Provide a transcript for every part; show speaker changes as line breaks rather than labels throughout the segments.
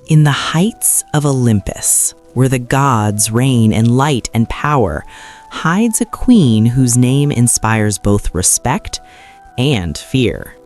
In the heights of Olympus, where the gods reign in light and power, hides a queen whose name inspires both respect and fear.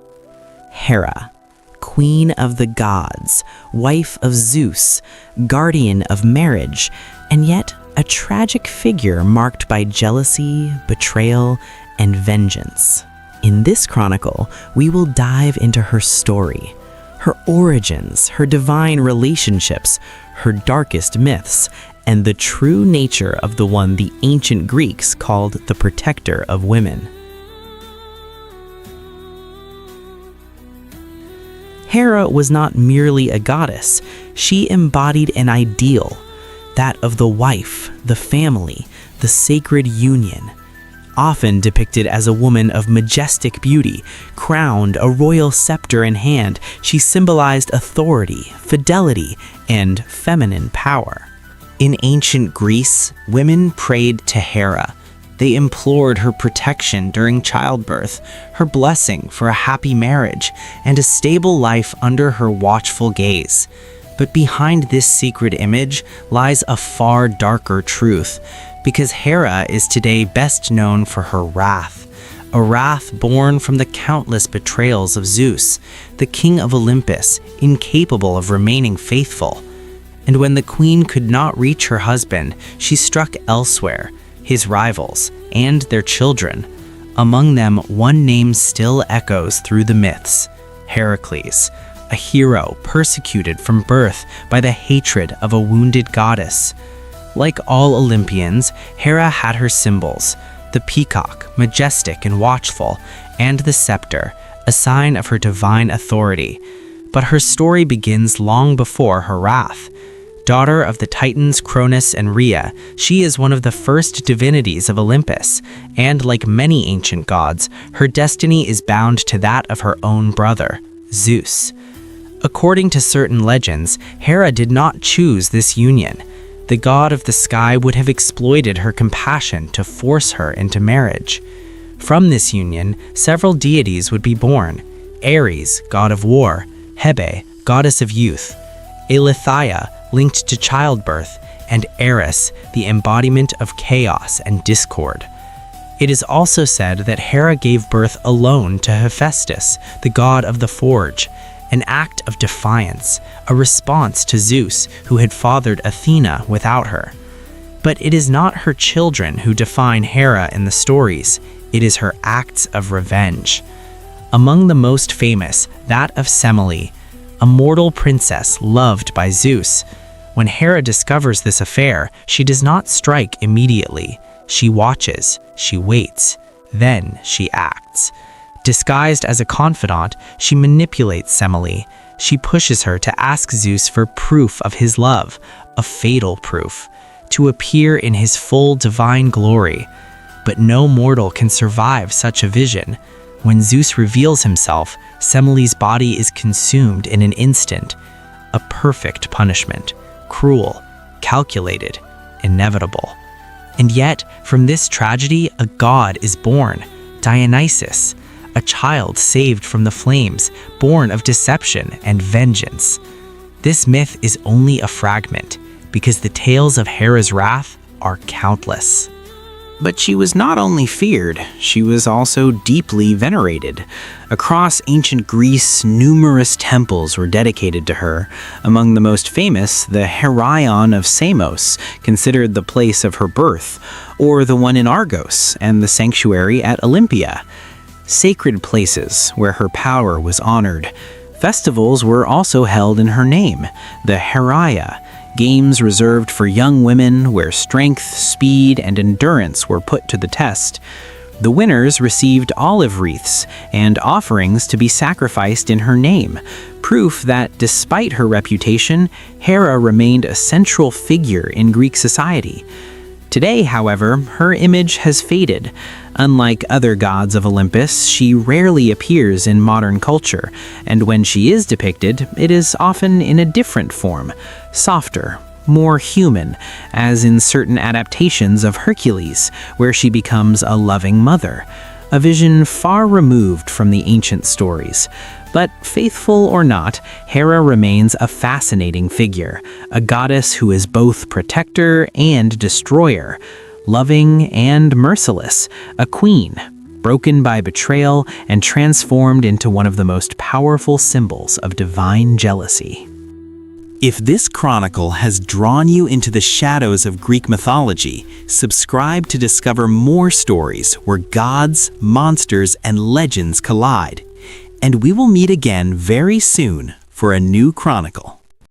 Hera, queen of the gods, wife of Zeus, guardian of marriage, and yet a tragic figure marked by jealousy, betrayal, and vengeance. In this chronicle, we will dive into her story, her origins, her divine relationships, her darkest myths, and the true nature of the one the ancient Greeks called the protector of women. Hera was not merely a goddess, she embodied an ideal, that of the wife, the family, the sacred union. Often depicted as a woman of majestic beauty, crowned, a royal scepter in hand, she symbolized authority, fidelity, and feminine power. In ancient Greece, women prayed to Hera. They implored her protection during childbirth, her blessing for a happy marriage, and a stable life under her watchful gaze. But behind this secret image lies a far darker truth, because Hera is today best known for her wrath, a wrath born from the countless betrayals of Zeus, the king of Olympus, incapable of remaining faithful. And when the queen could not reach her husband, she struck elsewhere, his rivals, and their children. Among them, one name still echoes through the myths: Heracles, a hero persecuted from birth by the hatred of a wounded goddess. Like all Olympians, Hera had her symbols: the peacock, majestic and watchful, and the scepter, a sign of her divine authority. But her story begins long before her wrath. Daughter of the Titans Cronus and Rhea, she is one of the first divinities of Olympus, and like many ancient gods, her destiny is bound to that of her own brother, Zeus. According to certain legends, Hera did not choose this union. The god of the sky would have exploited her compassion to force her into marriage. From this union, several deities would be born: Ares, god of war; Hebe, goddess of youth; Eileithyia, linked to childbirth; and Eris, the embodiment of chaos and discord. It is also said that Hera gave birth alone to Hephaestus, the god of the forge, an act of defiance, a response to Zeus, who had fathered Athena without her. But it is not her children who define Hera in the stories, it is her acts of revenge. Among the most famous, that of Semele, a mortal princess loved by Zeus. When Hera discovers this affair, she does not strike immediately. She watches, she waits, then she acts. Disguised as a confidant, she manipulates Semele. She pushes her to ask Zeus for proof of his love, a fatal proof, to appear in his full divine glory. But no mortal can survive such a vision. When Zeus reveals himself, Semele's body is consumed in an instant. A perfect punishment, cruel, calculated, inevitable. And yet, from this tragedy, a god is born, Dionysus, a child saved from the flames, born of deception and vengeance. This myth is only a fragment, because the tales of Hera's wrath are countless. But she was not only feared, she was also deeply venerated. Across ancient Greece, numerous temples were dedicated to her. Among the most famous, the Heraion of Samos, considered the place of her birth, or the one in Argos and the sanctuary at Olympia. Sacred places where her power was honored. Festivals were also held in her name, the Heraia, games reserved for young women where strength, speed, and endurance were put to the test. The winners received olive wreaths and offerings to be sacrificed in her name, proof that despite her reputation, Hera remained a central figure in Greek society. Today, however, her image has faded. Unlike other gods of Olympus, she rarely appears in modern culture, and when she is depicted, it is often in a different form, softer, more human, as in certain adaptations of Hercules, where she becomes a loving mother. a vision far removed from the ancient stories. But faithful or not, Hera remains a fascinating figure, a goddess who is both protector and destroyer, loving and merciless, a queen, broken by betrayal and transformed into one of the most powerful symbols of divine jealousy. If this chronicle has drawn you into the shadows of Greek mythology, subscribe to discover more stories where gods, monsters, and legends collide. And we will meet again very soon for a new chronicle.